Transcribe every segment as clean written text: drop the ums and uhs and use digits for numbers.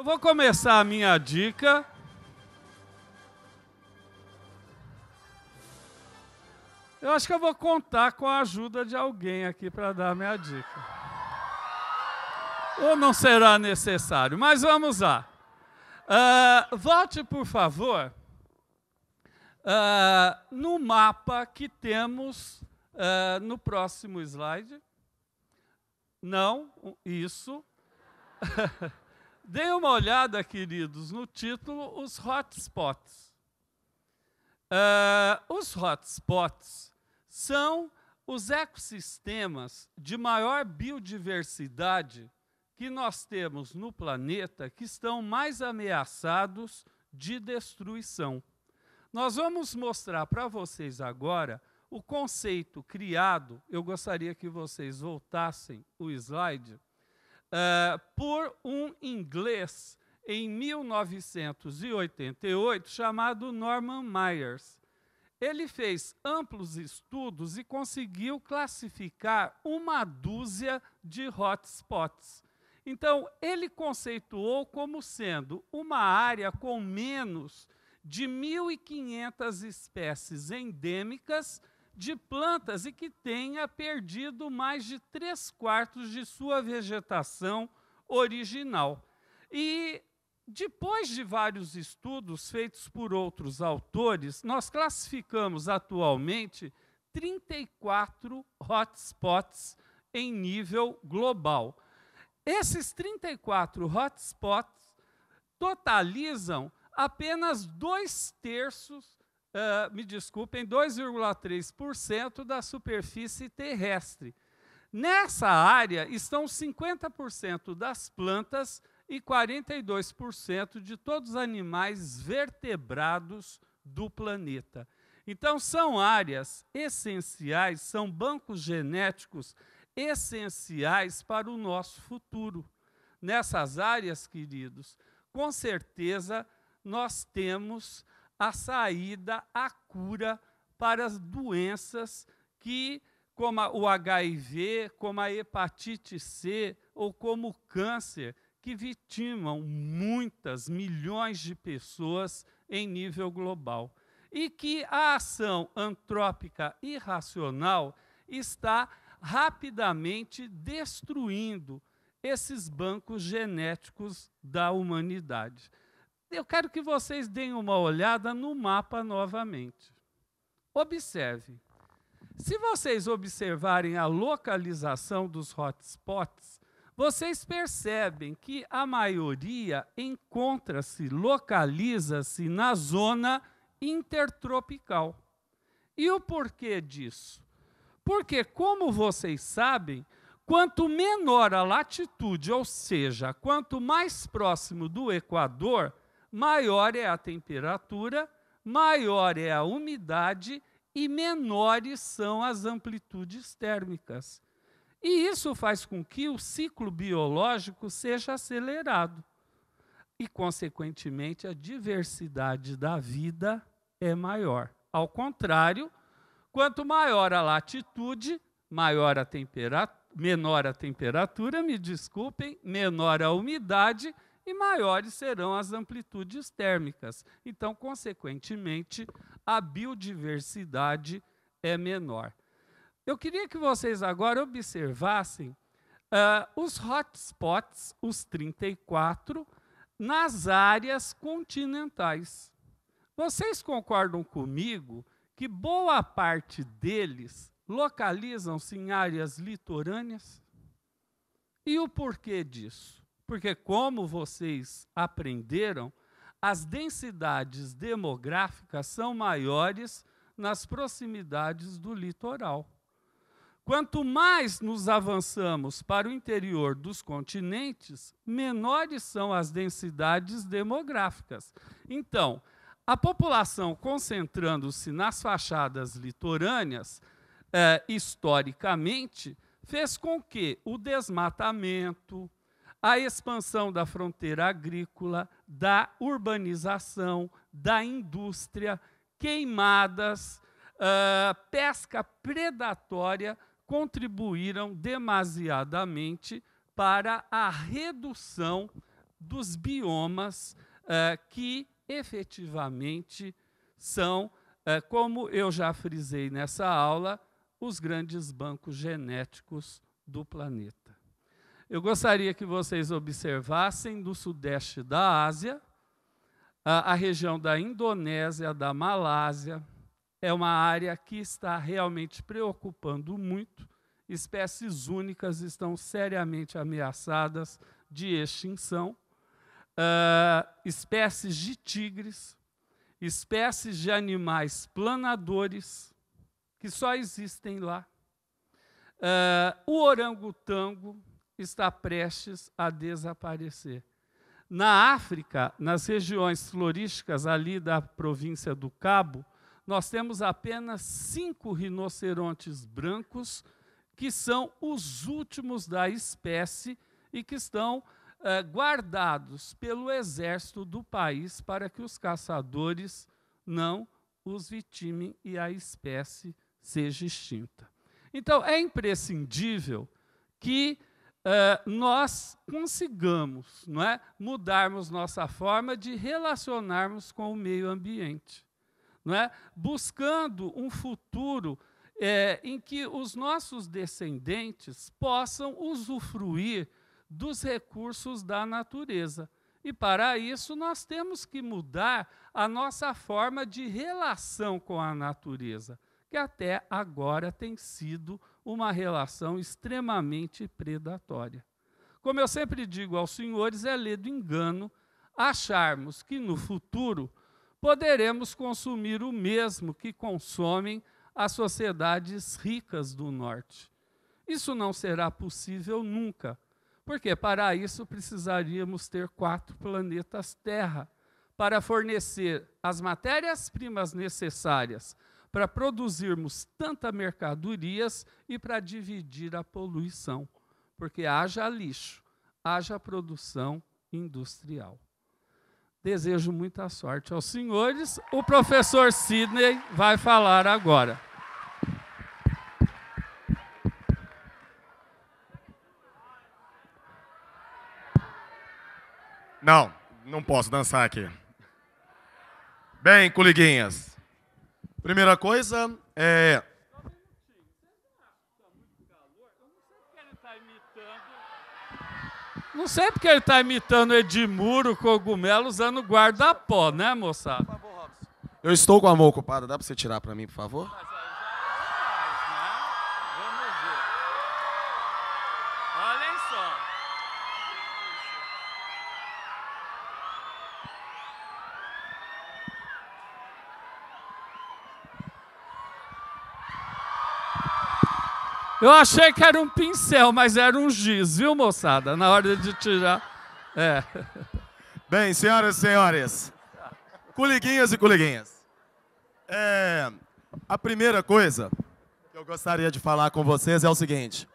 vou começar a minha dica. Eu acho que eu vou contar com a ajuda de alguém aqui para dar a minha dica. Ou não será necessário, mas vamos lá. Volte, por favor, no mapa que temos no próximo slide. Não, isso. Deem uma olhada, queridos, no título, os hotspots. Os hotspots são os ecossistemas de maior biodiversidade que nós temos no planeta, que estão mais ameaçados de destruição. Nós vamos mostrar para vocês agora o conceito criado, eu gostaria que vocês voltassem o slide, por um inglês em 1988, chamado Norman Myers. Ele fez amplos estudos e conseguiu classificar uma dúzia de hotspots. Então, ele conceituou como sendo uma área com menos de 1.500 espécies endêmicas de plantas e que tenha perdido mais de 3/4 de sua vegetação original. E, depois de vários estudos feitos por outros autores, nós classificamos atualmente 34 hotspots em nível global. Esses 34 hotspots totalizam apenas 2,3% da superfície terrestre. Nessa área estão 50% das plantas e 42% de todos os animais vertebrados do planeta. Então, são áreas essenciais, são bancos genéticos essenciais para o nosso futuro. Nessas áreas, queridos, com certeza nós temos a saída, a cura para as doenças que, como o HIV, como a hepatite C ou como o câncer, que vitimam muitas milhões de pessoas em nível global. E que a ação antrópica irracional está rapidamente destruindo esses bancos genéticos da humanidade. Eu quero que vocês deem uma olhada no mapa novamente. Observe. Se vocês observarem a localização dos hotspots, vocês percebem que a maioria localiza-se na zona intertropical. E o porquê disso? Porque, como vocês sabem, quanto menor a latitude, ou seja, quanto mais próximo do Equador, maior é a temperatura, maior é a umidade e menores são as amplitudes térmicas. E isso faz com que o ciclo biológico seja acelerado. E, consequentemente, a diversidade da vida é maior. Ao contrário, quanto maior a latitude, menor a temperatura, menor a umidade e maiores serão as amplitudes térmicas. Então, consequentemente, a biodiversidade é menor. Eu queria que vocês agora observassem os hotspots, os 34, nas áreas continentais. Vocês concordam comigo que boa parte deles localizam-se em áreas litorâneas? E o porquê disso? Porque, como vocês aprenderam, as densidades demográficas são maiores nas proximidades do litoral. Quanto mais nos avançamos para o interior dos continentes, menores são as densidades demográficas. Então, a população concentrando-se nas fachadas litorâneas, historicamente, fez com que o desmatamento, a expansão da fronteira agrícola, da urbanização, da indústria, queimadas, pesca predatória, contribuíram demasiadamente para a redução dos biomas que efetivamente são, como eu já frisei nessa aula, os grandes bancos genéticos do planeta. Eu gostaria que vocês observassem do sudeste da Ásia, a região da Indonésia, da Malásia, é uma área que está realmente preocupando muito. Espécies únicas estão seriamente ameaçadas de extinção. Espécies de tigres, espécies de animais planadores, que só existem lá. O orangotango está prestes a desaparecer. Na África, nas regiões florísticas ali da província do Cabo, nós temos apenas 5 rinocerontes brancos, que são os últimos da espécie e que estão guardados pelo exército do país para que os caçadores não os vitimem e a espécie seja extinta. Então, é imprescindível que nós consigamos, não é, mudarmos nossa forma de relacionarmos com o meio ambiente, não é? Buscando um futuro em que os nossos descendentes possam usufruir dos recursos da natureza. E, para isso, nós temos que mudar a nossa forma de relação com a natureza, que até agora tem sido uma relação extremamente predatória. Como eu sempre digo aos senhores, é ledo engano acharmos que, no futuro, poderemos consumir o mesmo que consomem as sociedades ricas do Norte. Isso não será possível nunca, porque para isso precisaríamos ter 4 planetas Terra para fornecer as matérias-primas necessárias para produzirmos tanta mercadorias e para dividir a poluição, porque haja lixo, haja produção industrial. Desejo muita sorte aos senhores. O professor Sidney vai falar agora. Não posso dançar aqui. Bem, coleguinhas, primeira coisa é... Não sei porque ele está imitando Edmuro, cogumelo, usando guarda-pó, né, moçada? Por favor, Robson. Eu estou com a mão ocupada, dá para você tirar para mim, por favor? Mas aí já é demais, né? Vamos ver. Olhem só. Eu achei que era um pincel, mas era um giz, viu, moçada? Na hora de tirar. Bem, senhoras e senhores, coleguinhas e coleguinhas, a primeira coisa que eu gostaria de falar com vocês é o seguinte: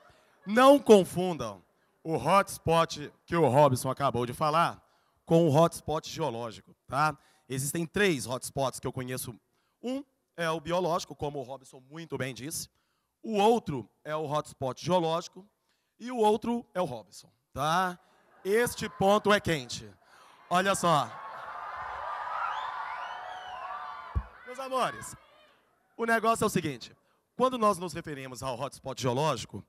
não confundam o hotspot que o Robson acabou de falar com o hotspot geológico, tá? Existem 3 hotspots que eu conheço. Um é o biológico, como o Robson muito bem disse. O outro é o hotspot geológico e o outro é o Robson, tá? Este ponto é quente. Olha só. Meus amores, o negócio é o seguinte: quando nós nos referimos ao hotspot geológico,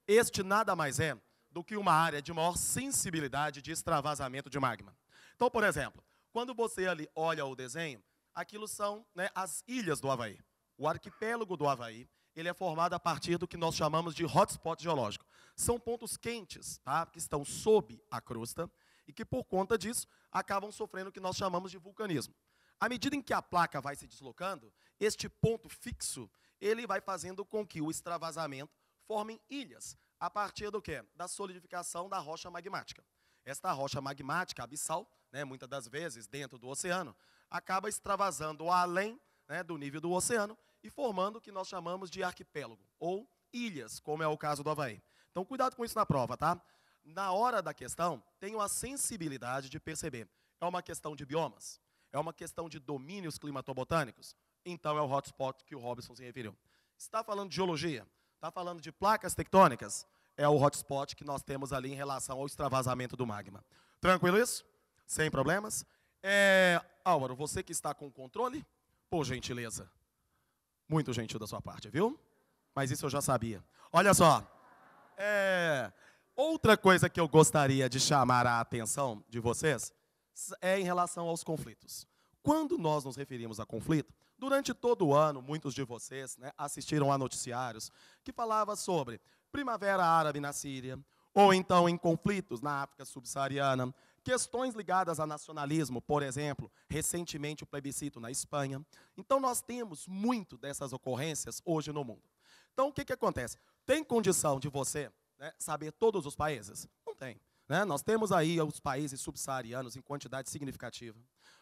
este nada mais é do que uma área de maior sensibilidade de extravasamento de magma. Então, por exemplo, quando você ali olha o desenho, aquilo são, né, as ilhas do Havaí. O arquipélago do Havaí, ele é formado a partir do que nós chamamos de hotspot geológico. São pontos quentes, tá, que estão sob a crosta e que, por conta disso, acabam sofrendo o que nós chamamos de vulcanismo. À medida em que a placa vai se deslocando, este ponto fixo, ele vai fazendo com que o extravasamento forme ilhas, a partir do quê? Da solidificação da rocha magmática. Esta rocha magmática abissal, né, muitas das vezes dentro do oceano, acaba extravasando além, né, do nível do oceano e formando o que nós chamamos de arquipélago, ou ilhas, como é o caso do Havaí. Então, cuidado com isso na prova, tá? Na hora da questão, tenham a sensibilidade de perceber. É uma questão de biomas? É uma questão de domínios climatobotânicos? Então, é o hotspot que o Robson se referiu. Está falando de geologia? Está falando de placas tectônicas? É o hotspot que nós temos ali em relação ao extravasamento do magma. Tranquilo isso? Sem problemas. Álvaro, você que está com o controle, por gentileza. Muito gentil da sua parte, viu? Mas isso eu já sabia. Olha só. Outra coisa que eu gostaria de chamar a atenção de vocês é em relação aos conflitos. Quando nós nos referimos a conflito, durante todo o ano, muitos de vocês, né, assistiram a noticiários que falava sobre Primavera Árabe na Síria, ou então em conflitos na África subsaariana, questões ligadas a nacionalismo, por exemplo, recentemente o plebiscito na Espanha. Então, nós temos muito dessas ocorrências hoje no mundo. Então, o que acontece? Tem condição de você, né, saber todos os países? Não tem. Né? Nós temos aí os países subsaarianos em quantidade significativa.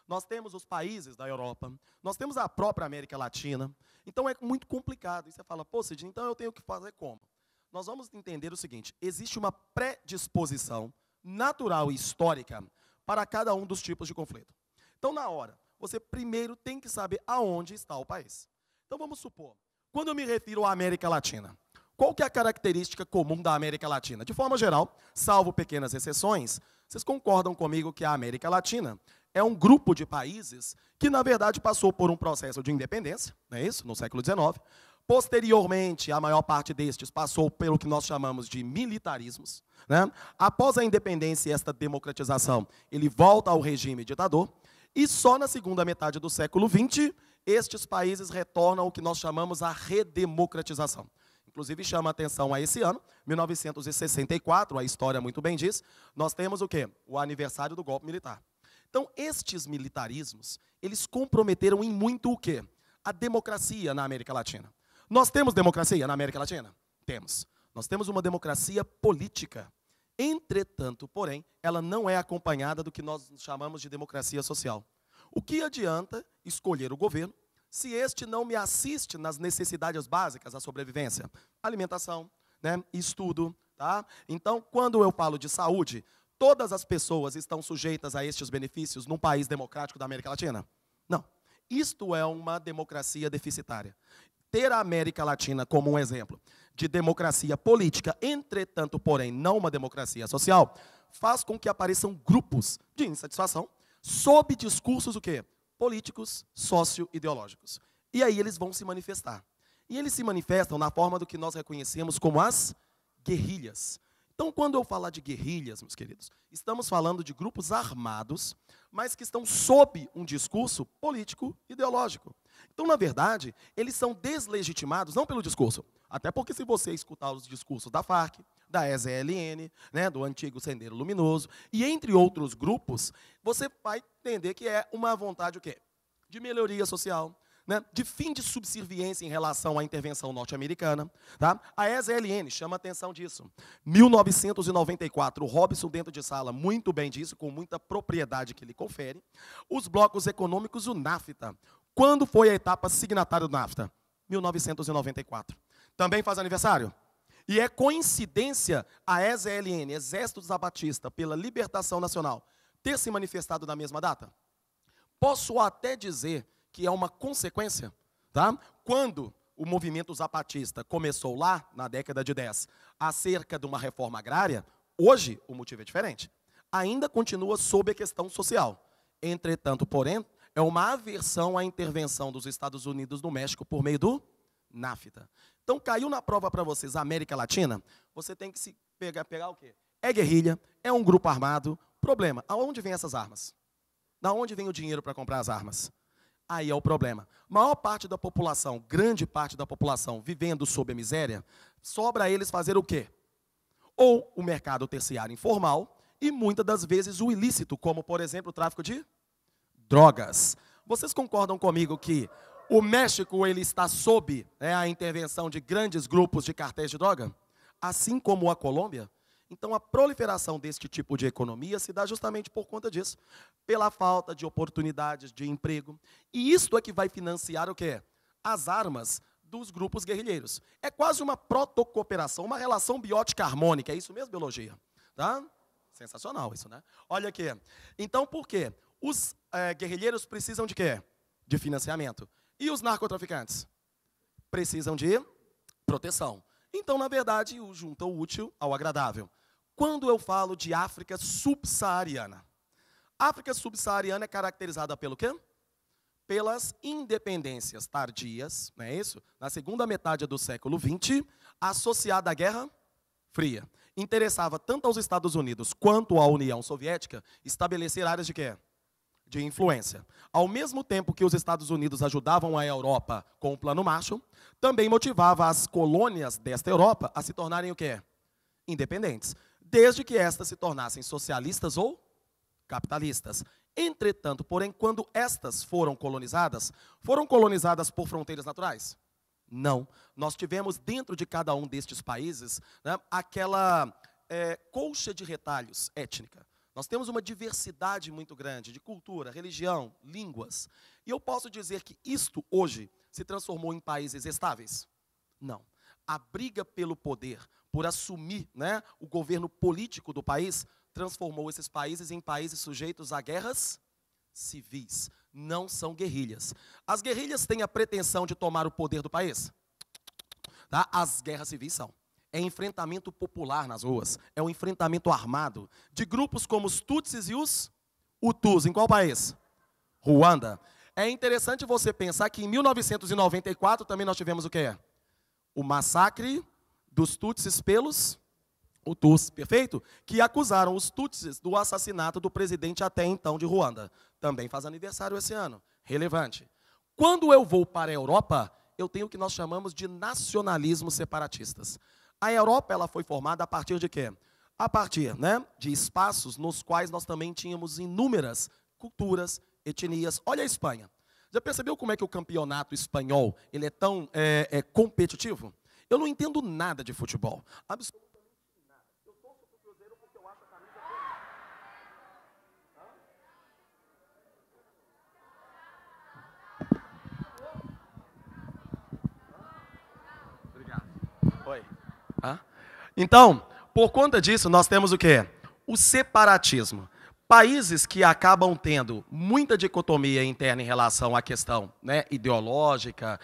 Nós temos os países da Europa. Nós temos a própria América Latina. Então, é muito complicado. E você fala, pô, Sidney, então eu tenho que fazer como? Nós vamos entender o seguinte, existe uma predisposição natural e histórica para cada um dos tipos de conflito. Então, na hora, você primeiro tem que saber aonde está o país. Então, vamos supor, quando eu me refiro à América Latina, qual que é a característica comum da América Latina? De forma geral, salvo pequenas exceções, vocês concordam comigo que a América Latina é um grupo de países que, na verdade, passou por um processo de independência, não é isso? No século XIX. Posteriormente, a maior parte destes passou pelo que nós chamamos de militarismos. Né? Após a independência e esta democratização, ele volta ao regime ditador. E só na segunda metade do século XX, estes países retornam ao que nós chamamos a redemocratização. Inclusive, chama a atenção a esse ano, 1964, a história muito bem diz, nós temos o quê? O aniversário do golpe militar. Então, estes militarismos, eles comprometeram em muito o quê? A democracia na América Latina. Nós temos democracia na América Latina? Temos. Nós temos uma democracia política. Entretanto, porém, ela não é acompanhada do que nós chamamos de democracia social. O que adianta escolher o governo se este não me assiste nas necessidades básicas da sobrevivência? Alimentação, né, estudo. Tá? Então, quando eu falo de saúde, todas as pessoas estão sujeitas a estes benefícios num país democrático da América Latina? Não. Isto é uma democracia deficitária. Ter a América Latina como um exemplo de democracia política, entretanto, porém, não uma democracia social, faz com que apareçam grupos de insatisfação sob discursos o quê? Políticos, socio-ideológicos. E aí eles vão se manifestar. E eles se manifestam na forma do que nós reconhecemos como as guerrilhas. Então, quando eu falar de guerrilhas, meus queridos, estamos falando de grupos armados, mas que estão sob um discurso político ideológico. Então, na verdade, eles são deslegitimados, não pelo discurso, até porque se você escutar os discursos da FARC, da EZLN, né, do antigo Sendero Luminoso, e entre outros grupos, você vai entender que é uma vontade o quê? De melhoria social, né, de fim de subserviência em relação à intervenção norte-americana. Tá? A EZLN chama a atenção disso. 1994, o Robson dentro de sala muito bem disso, com muita propriedade que ele confere. Os blocos econômicos, o NAFTA. Quando foi a etapa signatária do NAFTA? 1994. Também faz aniversário? E é coincidência a EZLN, Exército Zapatista pela Libertação Nacional, ter se manifestado na mesma data? Posso até dizer que é uma consequência, tá? Quando o movimento zapatista começou lá, na década de 10, acerca de uma reforma agrária, hoje o motivo é diferente. Ainda continua sob a questão social. Entretanto, porém, é uma aversão à intervenção dos Estados Unidos no México por meio do NAFTA. Então, caiu na prova para vocês a América Latina, você tem que se pegar o quê? É guerrilha, é um grupo armado. Problema, aonde vem essas armas? Da onde vem o dinheiro para comprar as armas? Aí é o problema. Maior parte da população, grande parte da população, vivendo sob a miséria, sobra a eles fazer o quê? Ou o mercado terciário informal e, muitas das vezes, o ilícito, como, por exemplo, o tráfico de drogas. Vocês concordam comigo que o México ele está sob a intervenção de grandes grupos de cartéis de droga? Assim como a Colômbia? Então, a proliferação deste tipo de economia se dá justamente por conta disso, pela falta de oportunidades de emprego. E isto é que vai financiar o quê? As armas dos grupos guerrilheiros. É quase uma protocooperação, uma relação biótica harmônica. É isso mesmo, biologia? Tá? Sensacional isso, né? Olha aqui. Então, por quê? Os guerrilheiros precisam de quê? De financiamento. E os narcotraficantes? Precisam de proteção. Então, na verdade, junta o útil ao agradável. Quando eu falo de África subsaariana, África subsaariana é caracterizada pelo quê? Pelas independências tardias, não é isso? Na segunda metade do século XX, associada à Guerra Fria. Interessava tanto aos Estados Unidos quanto à União Soviética estabelecer áreas de quê? De influência. Ao mesmo tempo que os Estados Unidos ajudavam a Europa com o Plano Marshall, também motivava as colônias desta Europa a se tornarem o quê? Independentes, desde que estas se tornassem socialistas ou capitalistas. Entretanto, porém, quando estas foram colonizadas por fronteiras naturais? Não. Nós tivemos dentro de cada um destes países, né, aquela colcha de retalhos étnica. Nós temos uma diversidade muito grande de cultura, religião, línguas. E eu posso dizer que isto hoje se transformou em países estáveis? Não. A briga pelo poder, por assumir, né, o governo político do país, transformou esses países em países sujeitos a guerras civis. Não são guerrilhas. As guerrilhas têm a pretensão de tomar o poder do país? Tá? As guerras civis são. É enfrentamento popular nas ruas, é um enfrentamento armado de grupos como os Tutsis e os Hutus. Em qual país? Ruanda. É interessante você pensar que em 1994 também nós tivemos o quê? O massacre dos Tutsis pelos Hutus, perfeito? Que acusaram os Tutsis do assassinato do presidente até então de Ruanda. Também faz aniversário esse ano, relevante. Quando eu vou para a Europa, eu tenho o que nós chamamos de nacionalismos separatistas. A Europa ela foi formada a partir de quê? A partir, né, de espaços nos quais nós também tínhamos inúmeras culturas, etnias. Olha a Espanha. Já percebeu como é que o campeonato espanhol ele é tão competitivo? Eu não entendo nada de futebol. Absolutamente nada. Eu torço para o Cruzeiro porque eu acho a camisa bonita. Obrigado. Oi. Então, por conta disso, nós temos o quê? O separatismo. Países que acabam tendo muita dicotomia interna em relação à questão, né, ideológica,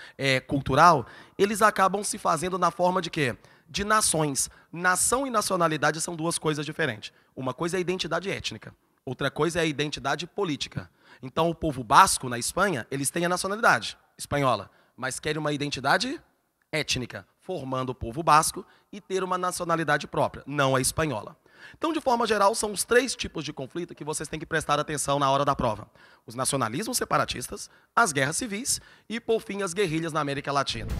cultural, eles acabam se fazendo na forma de quê? De nações. Nação e nacionalidade são duas coisas diferentes. Uma coisa é a identidade étnica, outra coisa é a identidade política. Então, o povo basco, na Espanha, eles têm a nacionalidade espanhola, mas querem uma identidade étnica, formando o povo basco e ter uma nacionalidade própria, não a espanhola. Então, de forma geral, são os três tipos de conflito que vocês têm que prestar atenção na hora da prova. Os nacionalismos separatistas, as guerras civis e, por fim, as guerrilhas na América Latina.